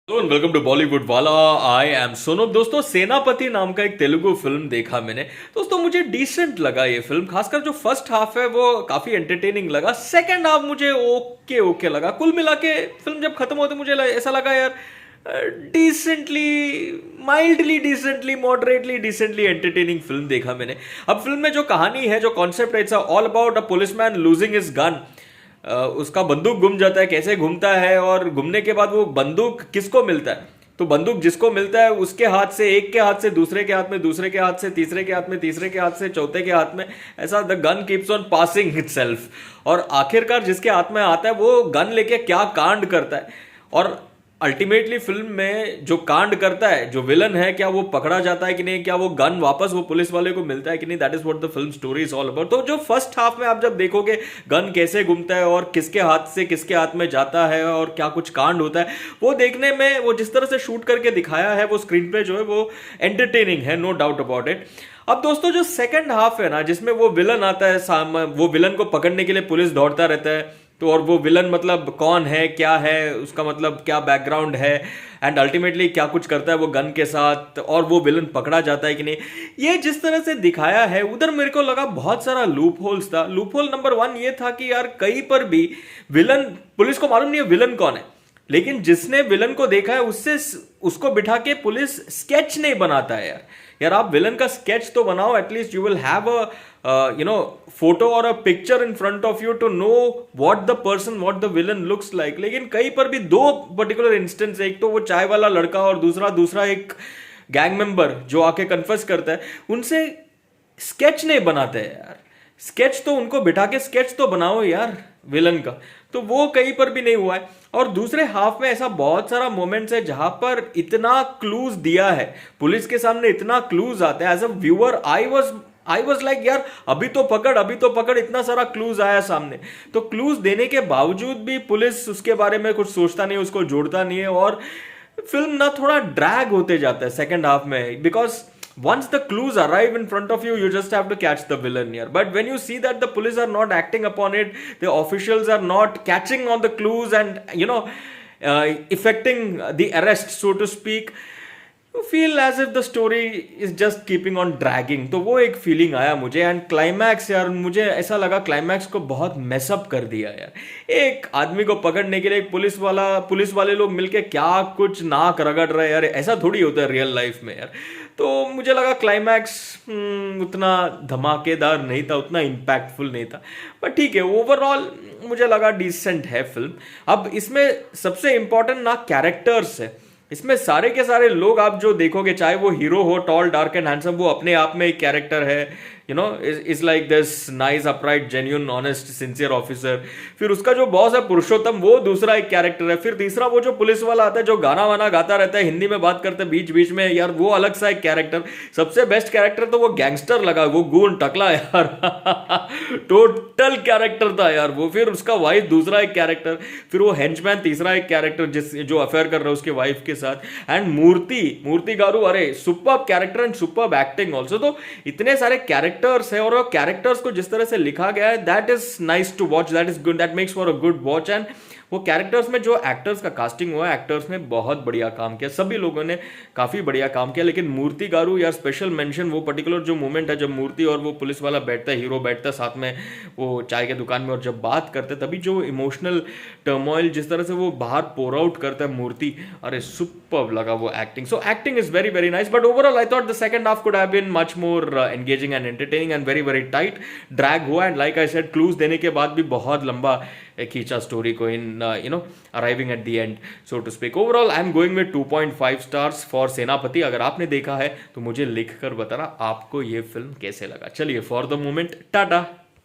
Hello and welcome to Bollywood वाला। I am Sonu. दोस्तों, सेनापति नाम का एक तेलुगु फिल्म देखा मैंने। दोस्तों, मुझे डिसेंट लगा ये फिल्म। खासकर जो फर्स्ट हाफ है वो काफी एंटरटेनिंग लगा। सेकंड हाफ मुझे ओके ओके लगा। कुल मिला के फिल्म जब खत्म होती मुझे ऐसा लगा यार, decently, mildly decently, moderately decently entertaining film देखा मैंने। अब फिल्म में जो कहानी है, जो कॉन्सेप्ट है, it's all about a policeman losing his gun. उसका बंदूक गुम जाता है, कैसे घूमता है, और घूमने के बाद वो बंदूक किसको मिलता है। तो बंदूक जिसको मिलता है उसके हाथ से, एक के हाथ से दूसरे के हाथ में, दूसरे के हाथ से तीसरे के हाथ में, तीसरे के हाथ से चौथे के हाथ में, ऐसा the gun keeps on passing itself. और आखिरकार जिसके हाथ में आता है वो गन लेके क्या कांड करता है, और अल्टीमेटली फिल्म में जो कांड करता है, जो विलन है, क्या वो पकड़ा जाता है कि नहीं, क्या वो गन वापस वो पुलिस वाले को मिलता है कि नहीं। That is what the film story is all about. तो जो फर्स्ट हाफ में आप जब देखोगे गन कैसे घूमता है और किसके हाथ से किसके हाथ में जाता है और क्या कुछ कांड होता है, वो देखने में, वो जिस तरह से शूट करके दिखाया है, वो स्क्रीन पे जो है वो एंटरटेनिंग है, नो डाउट अबाउट इट। अब दोस्तों, जो सेकंड हाफ है ना, जिसमें वो विलन आता है, वो विलन को पकड़ने के लिए पुलिस दौड़ता रहता है। तो और वो विलन मतलब कौन है, क्या है उसका, मतलब क्या बैकग्राउंड है, एंड अल्टीमेटली क्या कुछ करता है वो गन के साथ, और वो विलन पकड़ा जाता है कि नहीं, ये जिस तरह से दिखाया है, उधर मेरे को लगा बहुत सारा लूप होल्स था। लूप होल नंबर 1 ये था कि यार कहीं पर भी विलन, पुलिस को मालूम नहीं है विलन कौन है, लेकिन जिसने विलन को देखा है उससे उसको बिठा के पुलिस स्केच नहीं बनाता है। यार आप विलन का स्केच तो बनाओ, at least you will have a photo और a picture in front of you to know what the person, what the villain looks like. लेकिन कहीं पर भी दो पर्टिकुलर इंस्टेंस, एक तो वो चाय वाला लड़का और दूसरा एक गैंग मेंबर जो आके कन्फेस करता है, उनसे स्केच नहीं बनाते हैं यार। स्केच तो उनको बिठा के स्केच तो बनाओ यार विलन का। तो वो कहीं पर भी नहीं हुआ है। और दूसरे हाफ में ऐसा बहुत सारा मोमेंट्स है जहां पर इतना क्लूज दिया है, पुलिस के सामने इतना क्लूज आता है। As a viewer I was like यार अभी तो पकड़, अभी तो पकड़, इतना सारा क्लूज आया सामने। तो क्लूज देने के बावजूद भी पुलिस उसके बारे में कुछ सोचता नहीं, उसको जोड़ता नहीं है, और फिल्म ना थोड़ा ड्रैग होते जाता है सेकेंड हाफ में। Because once the clues arrive in front of you, you just have to catch the villain here. But when you see that the police are not acting upon it, the officials are not catching on the clues and effecting the arrest, so to speak, you feel as if the story is just keeping on dragging. तो वो एक feeling आया मुझे। And climax यार, मुझे ऐसा लगा climax को बहुत मेसअप कर दिया यार। एक आदमी को पकड़ने के लिए एक पुलिस वाले लोग मिलके क्या कुछ नाक रगड़ रहे हैं यार, ऐसा थोड़ी होता है रियल लाइफ में यार। तो मुझे लगा क्लाइमैक्स उतना धमाकेदार नहीं था, उतना इम्पैक्टफुल नहीं था। पर ठीक है, ओवरऑल मुझे लगा डिसेंट है फिल्म। अब इसमें सबसे इंपॉर्टेंट ना कैरेक्टर्स है। इसमें सारे के सारे लोग आप जो देखोगे, चाहे वो हीरो हो, टॉल डार्क एंड हैंडसम, वो अपने आप में एक कैरेक्टर है। Is like this nice, upright, genuine, honest, sincere officer. फिर उसका जो बॉस है पुरुषोत्तम, वो दूसरा एक कैरेक्टर है। फिर तीसरा वो जो पुलिस वाला आता है जो गाना वाना गाता रहता है, हिंदी में बात करते बीच बीच में यार, वो अलग सा एक कैरेक्टर। सबसे बेस्ट कैरेक्टर तो वो गैंगस्टर लगा, वो गून टकला यार टोटल कैरेक्टर था यार वो। फिर उसका वाइफ दूसरा एक कैरेक्टर, फिर वो हेंचमैन तीसरा एक कैरेक्टर जो अफेयर कर रहा है उसके वाइफ के साथ। एंड मूर्ति गारू, अरे superb character and superb acting also. तो इतने सारे कैरेक्टर्स है, और वो कैरेक्टर्स को जिस तरह से लिखा गया है, that is nice to watch, that is good, that makes for a good watch. And वो कैरेक्टर्स में जो एक्टर्स का कास्टिंग हुआ है, एक्टर्स ने बहुत बढ़िया काम किया, सभी लोगों ने काफी बढ़िया काम किया। लेकिन मूर्ति गारू यार, स्पेशल मेंशन, वो पर्टिकुलर जो मोमेंट है जब मूर्ति और वो पुलिस वाला बैठता है, हीरो बैठता है साथ में वो चाय के दुकान में, और जब बात करते हैं तभी जो इमोशनल टर्मोइल जिस तरह से वो बाहर पोर आउट करता है मूर्ति, अरे सुपर्ब लगा वो acting. So acting is very very nice. But overall I thought the second half could have been much more engaging and entertaining and very very tight. Drag हुआ, and like I said, clues देने के बाद भी बहुत लंबा खींचा story को in arriving at the end, so to speak. Overall I am going with 2.5 stars for Senapati. अगर आपने देखा है तो मुझे लिख कर बताना आपको ये फिल्म कैसे लगा। चलिए, फॉर द मोमेंट टाटा।